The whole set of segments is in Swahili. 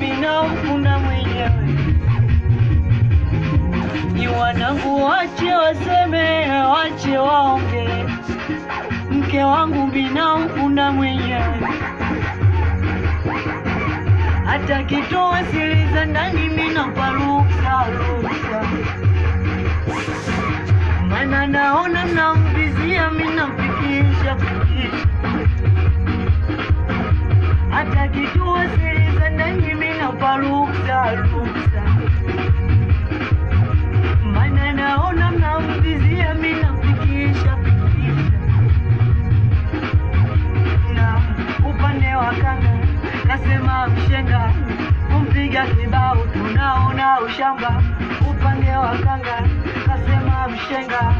minampunda mwenyewe. Ni wanangu wache waseme, wache waonge, mke wangu minampunda mwenyewe. Hata kitoa siri za ndani minampa ruksa. Mana naona mnamvizia minamfikisha. Hata kitoa siri za ndani minampa ruksa. Mana naona mnamvizia minamfikisha. Na upande wa kanga kasema mshenga, kumpiga kibao tunaona ushamba. Upande wa kanga kasema mshenga,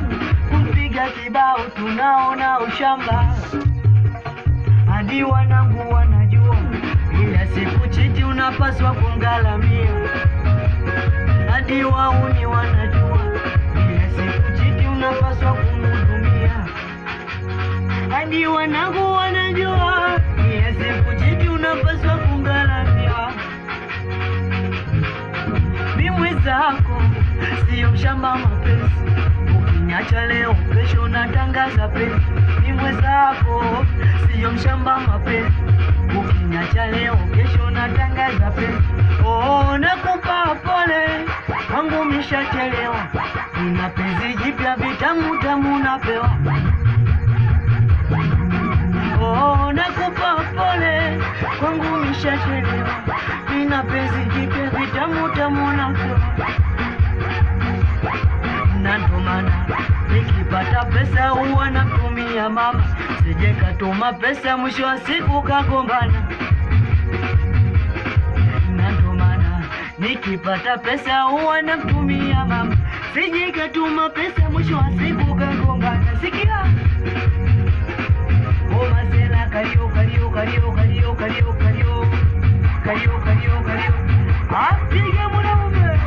kumpiga kibao tunaona ushamba. Hadi wanangu wanajua, ila siku chiti unapaswa kungalamia. Hadi wauni wanajua, ila siku chiti unapaswa kumhudumia. Hadi wanangu wanajua, ila siku chiti unapaswa kungalamia. Mimi zako sio mshamba mapenzi, ukiniacha leo kesho natangaza penzi. Mimi zako sio mshamba mapenzi, ukiniacha leo kesho natangaza penzi. Oh, nakupa pole, wangu mishachelewa, nina penzi jipya vitamu tamu napewa. Oh, nakupa pole, kwangu mishachelewa, nina penzi jipya vitamu tamu napewa. Na ndo maana nikipata pesa huwa natumia mama, sije katuma pesa mwisho wa siku kagombana. Na ndo maana nikipata pesa huwa natumia mama, sije katuma pesa mwisho wa siku kagombana. Sikia o mazela kalio apiga mwanaume.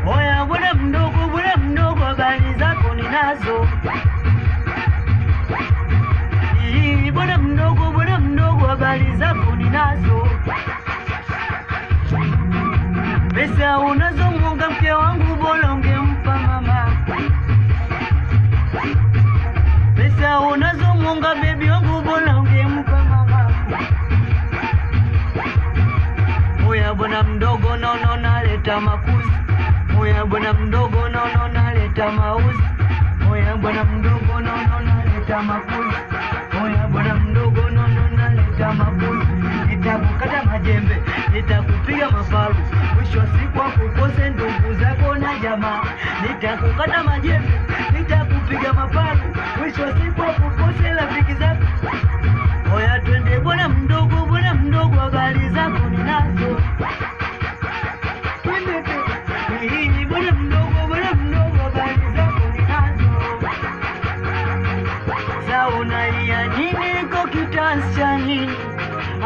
Oya bwana mdogo, habari zako ninazo. Bwana mdogo, habari zako ninazo. Pesa unazomunga mke wangu bora ungempa mama. Pesa unazomunga bebi wangu bora ungempa mama. Oya bwana mdogo, nono naleta makuzi. Oya bwana mdogo, nono naleta mauzi. Oya bwana mdogo, nono naleta makuzi. Oya bwana mdogo, nono naleta makuzi. Nitakukata majembe, nitakupiga mafaru, mwisho wa siku akukose ndugu zako na jamaa. Nitakukata majembe, nitakupiga mafaru, mwisho wa siku akukose rafiki zako. Oya twende bwana mdogo, habari zako ninazo. Twende bwana mdogo, habari zako ninazo. Sa unalia nini kwa kitanzi cha nini?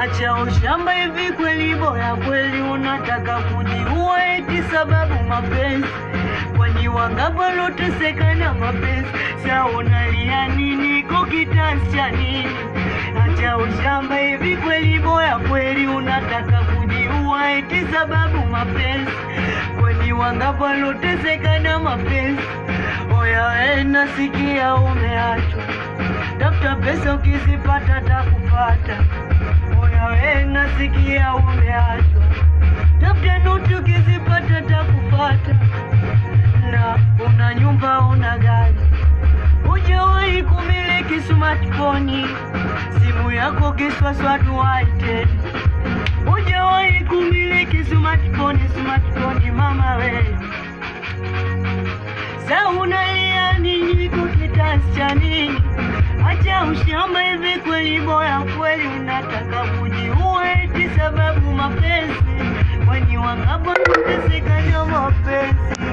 Acha ushamba hivi kweli, boya kweli unataka kujiua eti sababu mapenzi? Kwani wangapi waloteseka na mapenzi? Sa unalia nini kwa kitanzi cha nini? Acha ushamba hivi kweli, boya kweli unataka kujiua eti sababu mapenzi? Kwani wangapi waloteseka na mapenzi? Oya nasikia umeachwa, tafuta pesa ukizipata takupata. Oya nasikia umeachwa, tafuta noti ukizipata takupata. Na una nyumba una gari, hujawahi kumiliki smartphone, simu yako kiswaswadu haiteni. Hujawahi kumiliki smartphone mama we. Sa unalia nini kwa kitanzi cha nini? Acha ushamba hivi kweli, boya kweli unataka kujiua eti sababu mapenzi? Kwani wangapi wanateseka na mapenzi?